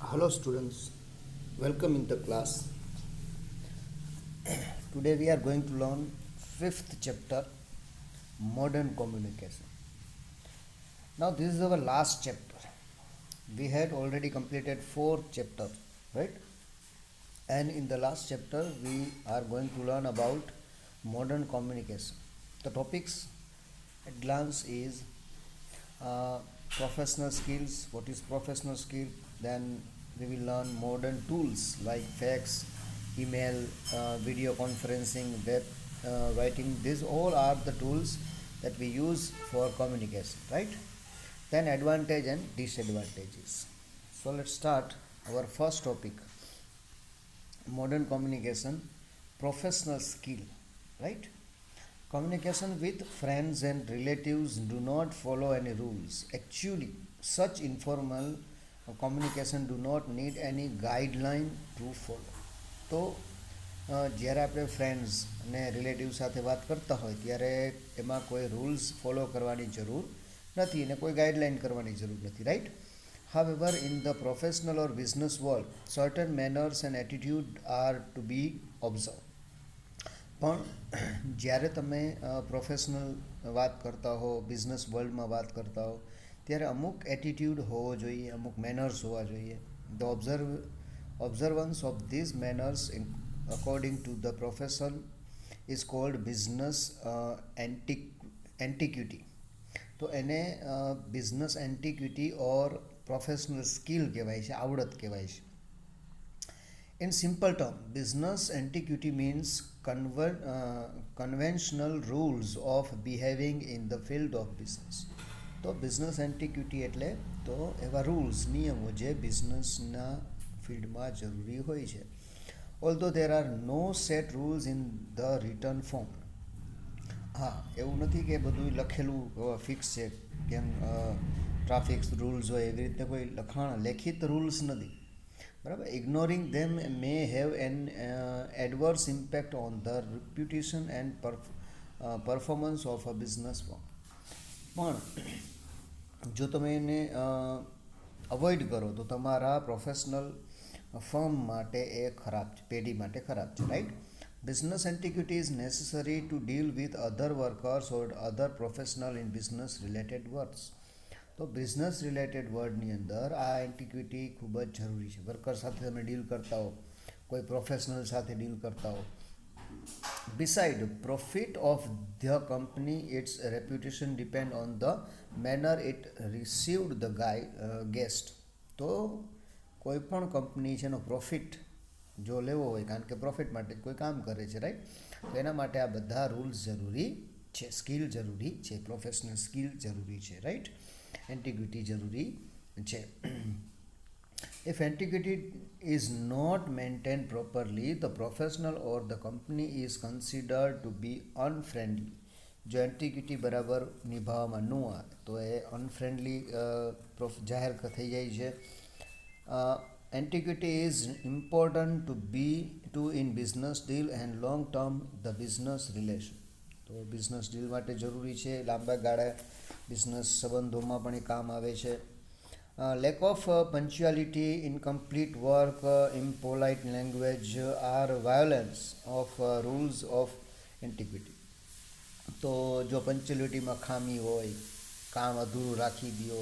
Hello students, welcome in the class. Today we are going to learn fifth chapter, modern communication. Now this is our last chapter. We had already completed fourth chapter, right? And in the last chapter we are going to learn about modern communication. The topics at glance is professional skills. What is professional skill? Then we will learn modern tools like fax, email, video conferencing, web writing. These all are the tools that we use for communication, right? Then advantage and disadvantages. So let's start our first topic, modern communication, professional skill, right? Communication with friends and relatives do not follow any rules. Actually, such informal communication do not need any guideline to follow. તો જ્યારે આપણે friends અને relative સાથે વાત કરતા હોય ત્યારે એમાં કોઈ રૂલ્સ ફોલો કરવાની જરૂર નથી અને કોઈ ગાઈડલાઇન કરવાની જરૂર નથી, right? However, in the professional or business world, certain manners and attitude are to be observed. પણ જ્યારે તમે પ્રોફેશનલ વાત કરતા હો, બિઝનેસ વર્લ્ડમાં વાત કરતા હો, ત્યારે અમુક એટીટ્યૂડ હોવો જોઈએ, અમુક મેનર્સ હોવા જોઈએ. The observance of these manners according to the profession is called business antiquity. તો એને બિઝનેસ એન્ટિક્વિટી ઓર પ્રોફેશનલ સ્કિલ કહેવાય છે, આવડત કહેવાય છે. In simple terms, business antiquity means conventional rules of behaving in the field of business. તો business antiquity એટલે તો એવા રૂલ્સ, નિયમો જે બિઝનેસના ફિલ્ડમાં જરૂરી હોય છે. Although there are no set rules in the return form. હા, એવું નથી કે બધું લખેલું ફિક્સ છે, કેમ ટ્રાફિક રૂલ્સ હોય એવી રીતે કોઈ લેખિત રૂલ્સ નથી, બરાબર. Ignoring them may have an adverse impact on the reputation and performance of a business firm. પણ જો તમે એને અવોઇડ કરો તો તમારા પ્રોફેશનલ ફર્મ માટે એ ખરાબ છે, પેઢી માટે ખરાબ છે, right? Business antiquity is necessary to deal with other workers or other professional in business related works. તો બિઝનેસ રિલેટેડ વર્ડની અંદર આ એન્ટિક્વિટી ખૂબ જ જરૂરી છે. વર્કર સાથે તમે ડીલ કરતા હો, કોઈ પ્રોફેશનલ સાથે ડીલ કરતા હો. Beside profit of the company it's reputation depend on the manner it received the guest. તો કોઈ પણ કંપની છે એનો પ્રોફિટ જો લેવો હોય, કારણ કે પ્રોફિટ માટે કોઈ કામ કરે છે, રાઈટ? તો એના માટે આ બધા રૂલ્સ જરૂરી છે, સ્કિલ જરૂરી છે, પ્રોફેશનલ સ્કિલ જરૂરી છે, રાઈટ? એન્ટિક્વિટી જરૂરી છે. If antiquity is not maintained properly, the professional or the company is considered to be unfriendly. જો એન્ટિક્વિટી બરાબર નિભાવવામાં ન આવે તો એ અનફ્રેન્ડલી જાહેર થઈ જાય છે. Antiquity is important to in business deal and long term the business relation. તો બિઝનેસ ડીલ માટે જરૂરી છે, લાંબા ગાળે બિઝનેસ સંબંધોમાં પણ એ કામ આવે છે. Lack of punctuality, incomplete work, impolite language are violence of rules of antiquity. તો જો પંચ્યુઅલિટીમાં ખામી હોય, કામ અધૂરું રાખી દો,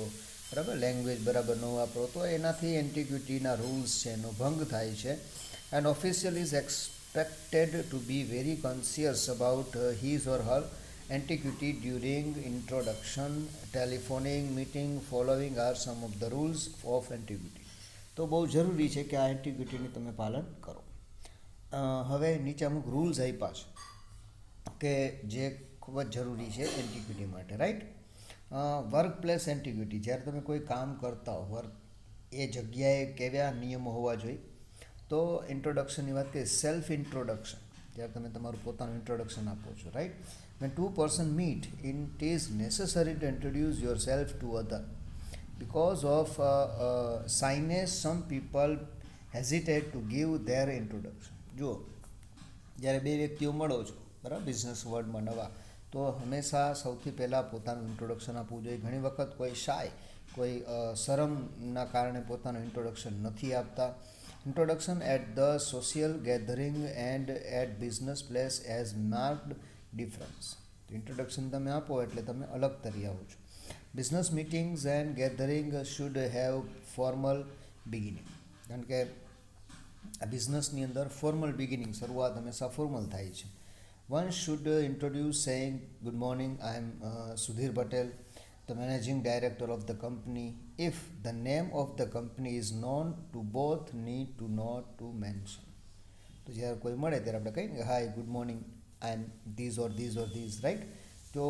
બરાબર, લેંગ્વેજ બરાબર ન વાપરો, તો એનાથી એન્ટિક્વિટીના રૂલ્સ છે એનો ભંગ થાય છે. And official is expected to be very conscious about his or her antiquity during introduction, telephoning, meeting, following are some of the rules of antiquity. તો બહુ જરૂરી છે કે આ એન્ટિક્વિટીનું તમે પાલન કરો. હવે નીચે અમુક રૂલ્સ આપ્યા છે કે જે ખૂબ જ જરૂરી છે એન્ટિક્વિટી માટે, રાઈટ? વર્ક પ્લેસ એન્ટિક્વિટી, જ્યારે તમે કોઈ કામ કરતા હો, વર્ક એ જગ્યાએ કેવા નિયમો હોવા જોઈએ. તો ઇન્ટ્રોડક્શનની વાત કરીએ, સેલ્ફ ઇન્ટ્રોડક્શન, જ્યારે તમે તમારું પોતાનું ઇન્ટ્રોડક્શન આપો છો, right? When two persons meet, it is necessary to introduce yourself to other. Because of shyness, some people hesitate to give their introduction. જો જ્યારે બે વ્યક્તિઓ મળો છો, બરાબર, બિઝનેસ વર્લ્ડમાં નવા, તો હંમેશા સૌથી પહેલાં પોતાનું ઇન્ટ્રોડક્શન આપવું જોઈએ. ઘણી વખત કોઈ શાય કોઈ શરમના કારણે પોતાનું ઇન્ટ્રોડક્શન નથી આપતા. Introduction at the social gathering and at business place as marked difference. તો ઇન્ટ્રોડક્શન તમે આપો એટલે તમે અલગ તરી આવો છો. Business meetings and gathering should have formal beginning. કારણ કે આ બિઝનેસની અંદર ફોર્મલ બિગિનિંગ, શરૂઆત હંમેશા ફોર્મલ થાય છે. One should introduce saying good morning, I am Sudhir Patel, the managing director of the company. If the name of the company is known to both, need to not to mention. તો જ્યારે કોઈ મળે ત્યારે આપણે કહીએ કે hi good morning, I am these right. તો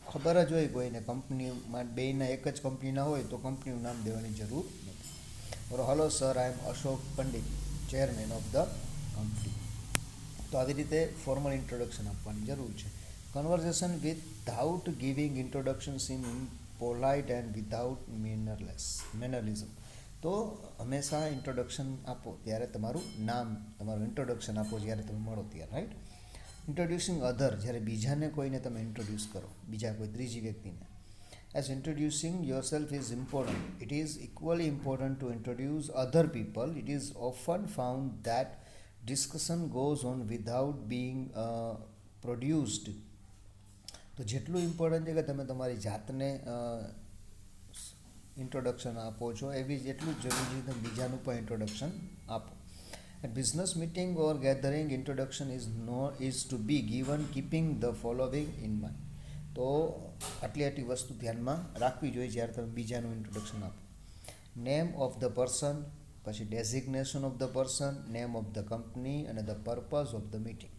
ખબર જ હોય કોઈને કંપનીમાં બેયના એક જ કંપનીના હોય તો કંપનીનું નામ દેવાની જરૂર નથી. બરાબર. Hello sir, I am Ashok Pandit, chairman of the company. તો આવી રીતે ફોર્મલ ઇન્ટ્રોડક્શન આપવાની જરૂર છે. Conversation without giving introductions in polite and without mannerism. તો હંમેશા ઇન્ટ્રોડક્શન આપો ત્યારે તમારું નામ, તમારું ઇન્ટ્રોડક્શન આપો જ્યારે તમે મળો ત્યારે, રાઈટ. ઇન્ટ્રોડ્યુસિંગ અધર, જ્યારે બીજાને કોઈને તમે ઇન્ટ્રોડ્યુસ કરો, બીજા કોઈ ત્રીજી વ્યક્તિને. As introducing yourself is important, it is equally important to introduce other people. It is often found that discussion goes on without being produced. તો જેટલું ઇમ્પોર્ટન્ટ છે કે તમે તમારી જાતને ઇન્ટ્રોડક્શન આપો છો, એવી જ એટલું જ જરૂરી છે તમે બીજાનું પણ ઇન્ટ્રોડક્શન આપો. At business meeting or gathering, introduction is to be given keeping the following in mind. તો આટલી વસ્તુ ધ્યાનમાં રાખવી જોઈએ જ્યારે તમે બીજાનું ઇન્ટ્રોડક્શન આપો. નેમ ઓફ ધ પર્સન, પછી designation of the person, name of the company અને the purpose of the meeting.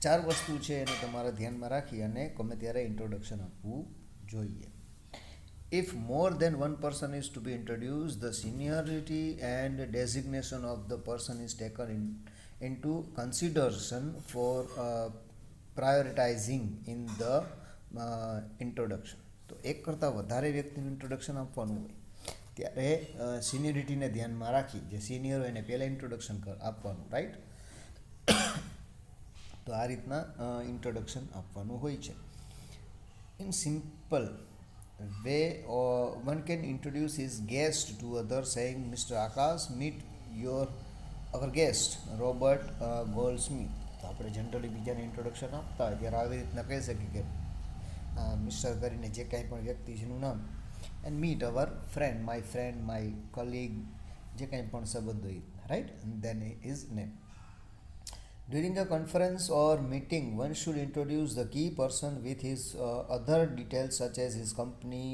4 વસ્તુ છે એને તમારે ધ્યાનમાં રાખી અને ગમે ત્યારે ઇન્ટ્રોડક્શન આપવું જોઈએ. If more than one person is to be introduce, the seniority and designation of the person is taken into consideration for prioritising in the introduction. તો એક કરતાં વધારે વ્યક્તિનું ઇન્ટ્રોડક્શન આપવાનું હોય ત્યારે સિનિયરિટીને ધ્યાનમાં રાખી, જે સિનિયર હોય એને પહેલાં ઇન્ટ્રોડક્શન આપવાનું, રાઈટ. તો આ રીતના ઇન્ટ્રોડક્શન આપવાનું હોય છે. In simple way one can introduce his guest to other saying mister Akash, meet our guest Robert Goldsmith. તો આપણે જનરલી બીજાને ઇન્ટ્રોડક્શન આપતા હોય ત્યારે આવી રીતના કહી શકીએ કે મિસ્ટર કરીને જે કાંઈ પણ વ્યક્તિ છે એનું નામ, and meet our friend, my colleague, જે કાંઈ પણ સંબંધ હોય, right. Then is name. During a conference or meeting, one should introduce the key person with his other details such as his company,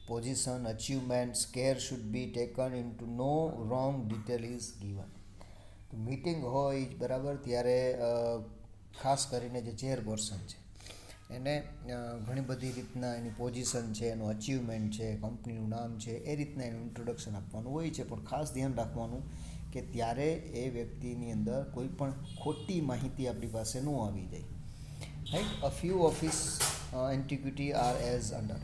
position, achievements. Care should be taken into no wrong detail is given. તો meeting હોય બરાબર ત્યારે ખાસ કરીને જે chairperson છે એને ઘણી બધી રીતના એની પોઝિશન છે, એનું અચીવમેન્ટ છે, કંપનીનું નામ છે, એ રીતના એનું ઇન્ટ્રોડક્શન આપવાનું હોય છે. પણ ખાસ ધ્યાન રાખવાનું કે ત્યારે એ વ્યક્તિની અંદર કોઈ પણ ખોટી માહિતી આપણી પાસે ન આવી જાય, right. A few office etiquette are as under.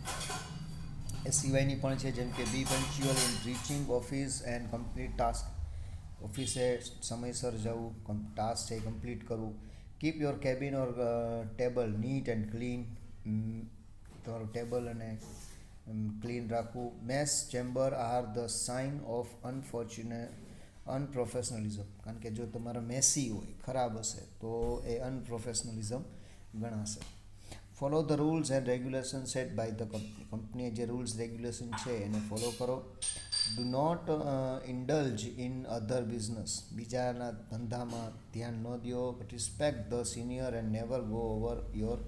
એ સિવાયની પણ છે, જેમ કે be punctual in reaching office and complete task. ઓફિસે સમયસર જવું, ટાસ્ક છે કમ્પ્લીટ કરવું. Keep your cabin or table neat and clean. તમારું ટેબલ અને ક્લીન રાખવું. Mess chamber are the sign of unprofessionalism. કારણ કે જો તમારા મેસી હોય, ખરાબ હશે તો એ અનપ્રોફેશનલિઝમ ગણાશે. Follow the rules and regulation set by the company. કંપનીએ જે રૂલ્સ રેગ્યુલેશન છે એને ફોલો કરો. Do not indulge in other business. બીજાના ધંધામાં ધ્યાન ન દો. Respect the senior and never go over your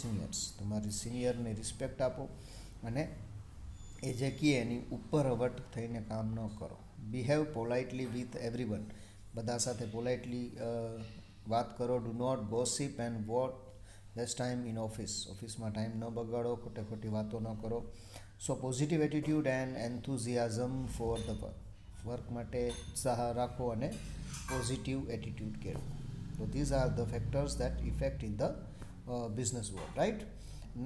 seniors. તમારી સિનિયરને રિસ્પેક્ટ આપો અને એ જે કહે એની ઉપર હવટ થઈને કામ ન કરો. Behave politely with everyone. બધા સાથે પોલાઇટલી વાત કરો. Do not gossip and what waste time in office. ઓફિસમાં ટાઈમ ન બગાડો, ખોટી વાતો ન કરો. So positive attitude and enthusiasm for the work. Work માટે ઉત્સાહ રાખો અને પોઝિટિવ એટીટ્યૂડ કેળવો. તો these are the factors that effect in the business world, right.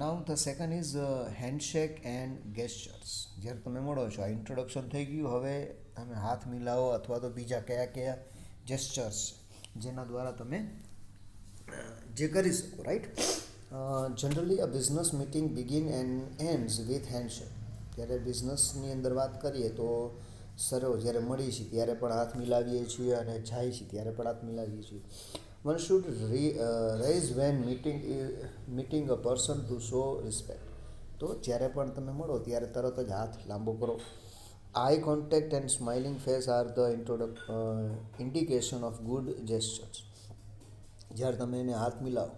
Now the second is handshake and gestures. જ્યારે તમે મળો છો, આ ઇન્ટ્રોડક્શન થઈ ગયું, હવે તમે હાથ મિલાવો અથવા તો બીજા કયા જેસ્ચર્સ જેના દ્વારા તમે જે કરી શકો, right. Generally a business meeting begin and ends with handshake. ત્યારે બિઝનેસની અંદર વાત કરીએ તો સરો જ્યારે મળીએ છીએ ત્યારે પણ હાથ મિલાવીએ છીએ અને જાય છે ત્યારે પણ હાથ મિલાવીએ છીએ. One should raise when meeting a person to show respect. તો જ્યારે પણ તમે મળો ત્યારે તરત જ હાથ લાંબો કરો. Eye contact and smiling face are the indication of good gestures. જ્યારે તમે એને હાથ મિલાવો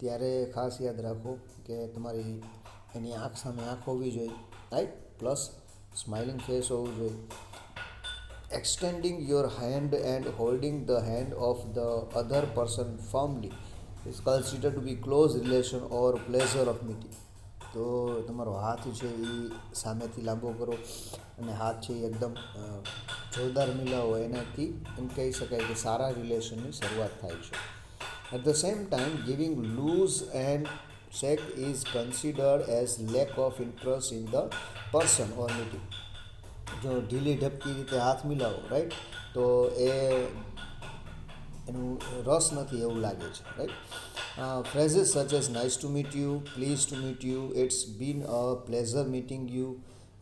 ત્યારે ખાસ યાદ રાખો કે તમારી એની આંખ સામે આંખ હોવી જોઈએ, રાઈટ, પ્લસ સ્માઇલિંગ ફેસ હોવું જોઈએ. Extending your hand and holding the hand of the other person firmly is considered to be close relation or pleasure of meeting. તો તમારો હાથ છે એ સામેથી લાંબો કરો અને હાથ છે એ એકદમ જોરદાર મિલાવો, એનાથી એમ કહી શકાય કે સારા રિલેશનની શરૂઆત થાય છે. At the same time giving loose and shake is considered as lack of interest in the person or meeting. જો ઢીલી ઢપકી રીતે હાથ મિલાવો, રાઈટ, તો એનું રસ નથી એવું લાગે છે, right. Phrases such as nice to meet you, please to meet you, it's been a pleasure meeting you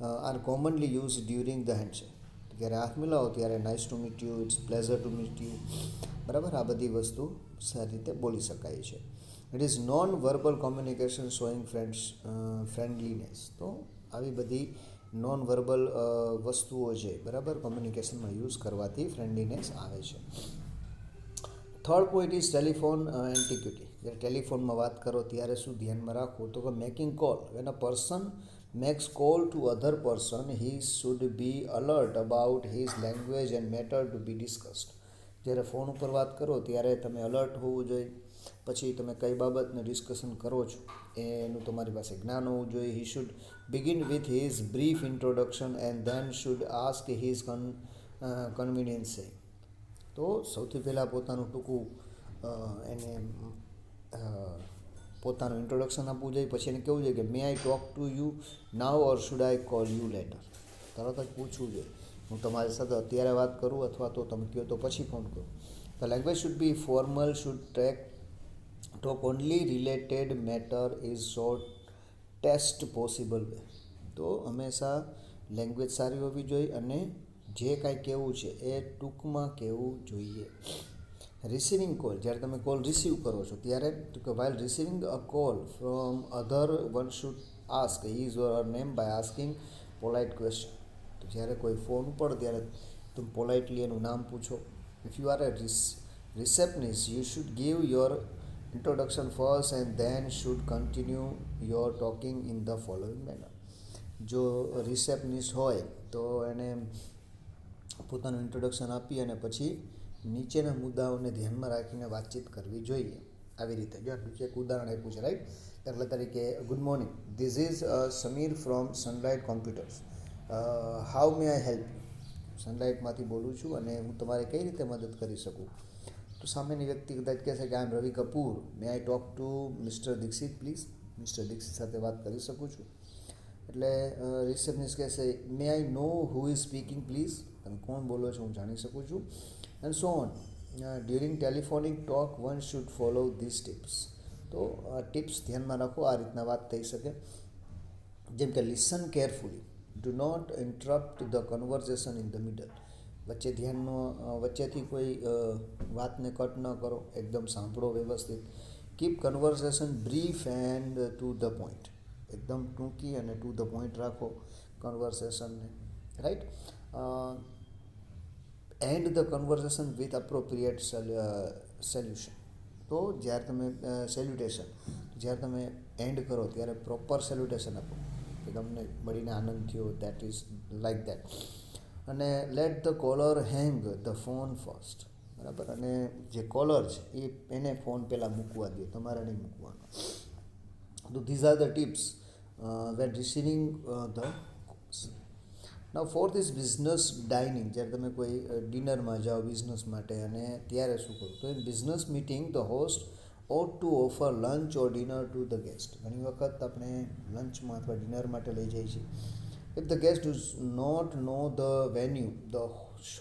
are commonly use during the handshake. જ્યારે હાથ મિલાવો ત્યારે nice to meet you, it's pleasure to meet you, બરાબર, આ બધી વસ્તુ સારી રીતે બોલી શકાય છે. It is non verbal communication showing friendliness. તો આવી બધી નોન વર્બલ વસ્તુઓ છે, બરાબર, કોમ્યુનિકેશનમાં યુઝ કરવાથી ફ્રેન્ડલીનેસ આવે છે. Third point is telephone etiquette. જ્યારે ટેલિફોનમાં વાત કરો ત્યારે શું ધ્યાનમાં રાખવું, તો કે making call. When a person makes call to other person he should be alert about his language and matter to be discussed. જ્યારે ફોન ઉપર વાત કરો ત્યારે તમે અલર્ટ હોવું જોઈએ. પછી તમે કઈ બાબતને ડિસ્કશન કરો છો એનું તમારી પાસે જ્ઞાન હોવું જોઈએ. He should begin with his brief introduction and then should ask his convenience. તો સૌથી પહેલાં પોતાનું ટૂંકું એને પોતાનું ઇન્ટ્રોડક્શન આપવું જોઈએ. પછી એને કહેવું જોઈએ કે may I talk to you now or should I call you later. તરત જ પૂછવું જોઈએ, હું તમારી સાથે અત્યારે વાત કરું અથવા તો તમે કહો તો પછી ફોન કરું. The language should be formal, should talk only related matter is shortest possible way. તો હંમેશા લેંગ્વેજ સારી હોવી જોઈએ અને જે કાંઈ કહેવું છે એ ટૂંકમાં કહેવું જોઈએ. Receiving call. જ્યારે તમે કોલ રિસીવ કરો છો ત્યારે while receiving a call from other one should ask his or her name by asking polite question. તો જ્યારે કોઈ ફોન ઉપર ત્યારે તમે પોલાઇટલી એનું નામ પૂછો. If you are A receptionist you should give your introduction first and then should continue your talking in the following manner. જો રિસેપ્શનિસ્ટ હોય તો એને પોતાનું ઇન્ટ્રોડક્શન આપી અને પછી નીચેના મુદ્દાઓને ધ્યાનમાં રાખીને વાતચીત કરવી જોઈએ. આવી રીતે જો નીચે એક ઉદાહરણ આપ્યું છે, રાઈટ. દાખલા તરીકે, good morning, this is Sameer from Sunlight Computers, how may I help you. સનલાઇટમાંથી બોલું છું અને હું તમારે કઈ રીતે મદદ કરી શકું. તો સામેની વ્યક્તિ કદાચ કહેશે કે I am Ravi Kapoor, may I talk to mister Dikshit please. Mister Dikshit સાથે વાત કરી શકું છું. એટલે રિસેપ્શનિસ્ટ કહેશે may I know who is speaking please. તમે કોણ બોલો છો હું જાણી શકું છું. And so on. During telephonic talk one should follow this tips. તો ટિપ્સ ધ્યાનમાં રાખો, આ રીતના વાત થઈ શકે. જેમ કે listen carefully, do not interrupt the conversation in the middle. વચ્ચેથી કોઈ વાતને કટ ન કરો, એકદમ સાંભળો વ્યવસ્થિત. Keep conversation brief and to the point. એકદમ ટૂંકી અને ટુ ધ પોઈન્ટ રાખો કન્વર્સેશનને, right. End the conversation with appropriate solution. તો જ્યારે તમે જ્યારે તમે એન્ડ કરો ત્યારે પ્રોપર સેલ્યુટેશન આપો કે તમને મળીને આનંદ થયો, દેટ ઇઝ લાઈક દેટ. અને let the caller hang the phone first, બરાબર. અને જે કોલર છે એને ફોન પહેલાં મૂકવા દો, તમારે નહીં મૂકવાનો. તો these are the tips when receiving the calls. Now fourth is business dining. જ્યારે તમે કોઈ ડિનરમાં જાઓ બિઝનેસ માટે અને ત્યારે શું કરો, તો in business meeting the host ought to offer lunch or dinner to the guest. ઘણી વખત આપણે લંચમાં અથવા ડિનર માટે લઈ જઈએ છીએ. If the guest does not know the venue, the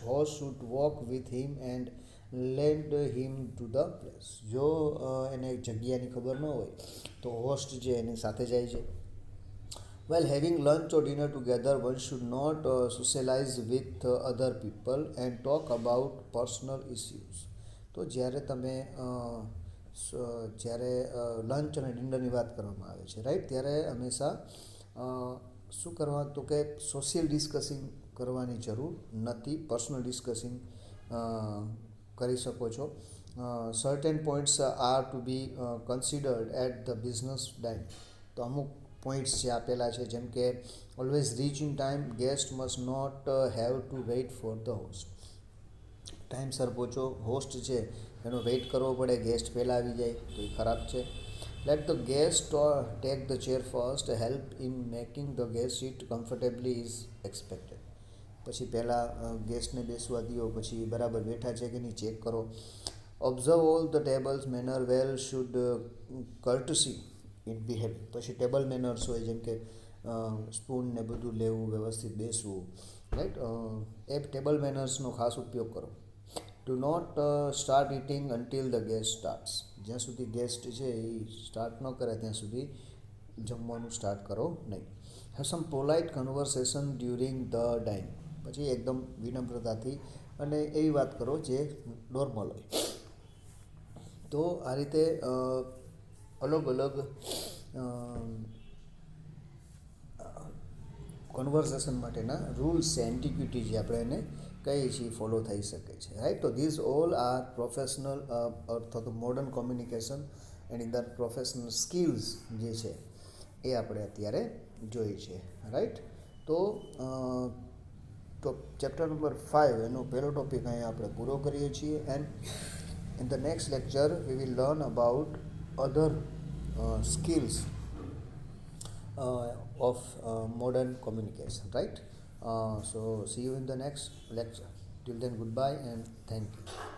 host should walk with him and lend him to the place. જો એને જગ્યાની ખબર ન હોય તો હોસ્ટ જે એની સાથે જાય છે. While having lunch or dinner together, one should not socialize with other people and talk about personal issues. તો જ્યારે તમે જ્યારે લંચ અને ડિનરની વાત કરવામાં આવે છે રાઈટ, ત્યારે હંમેશા શું કરવા, તો કે સોશિયલ ડિસ્કસિંગ કરવાની જરૂર નથી, પર્સનલ ડિસ્કસિંગ કરી શકો છો. Certain points are to be considered at the business dine. તો અમુક પોઈન્ટ્સ જે આપેલા છે, જેમ કે always reach in time, guest must not have to wait for the host. ટાઈમસર પહોંચો, હોસ્ટ છે એનો વેઇટ કરવો પડે, ગેસ્ટ પહેલાં આવી જાય તો એ ખરાબ છે. Late the guest take the chair first, help in making the guest seat comfortably is expected. પછી પહેલાં ગેસ્ટને બેસવા દો, પછી બરાબર બેઠા છે કે નહીં ચેક કરો. Observe all the tables manner well should courtesy in behave. પછી ટેબલ મેનર્સ હોય, જેમ કે સ્પૂન ને બધું લેવું, વ્યવસ્થિત બેસવું, રાઈટ, એ ટેબલ મેનર્સનો ખાસ ઉપયોગ કરો. Do not start eating until the guest starts. જ્યાં સુધી ગેસ્ટ છે એ સ્ટાર્ટ ન કરે ત્યાં સુધી જમવાનું સ્ટાર્ટ કરો નહીં. Have some polite conversation during the dine. પછી એકદમ વિનમ્રતાથી અને એવી વાત કરો જે નોર્મલ હોય. તો આ રીતે અલગ અલગ કન્વર્સેશન માટેના રૂલ્સ છે, એન્ટિક્યુટી જે આપણે એને કહીએ છીએ, ફોલો થઈ શકે છે, રાઈટ. તો ધીઝ ઓલ આર પ્રોફેશનલ અથવા તો modern communication and in the professional skills જે છે એ આપણે અત્યારે જોઈ છે, રાઈટ. તો ચેપ્ટર નંબર 5 એનો પહેલો ટોપિક અહીંયા આપણે પૂરો કરીએ છીએ. And in the next lecture we will learn about other skills of modern communication, right. So see you in the next lecture. Till then, goodbye and thank you.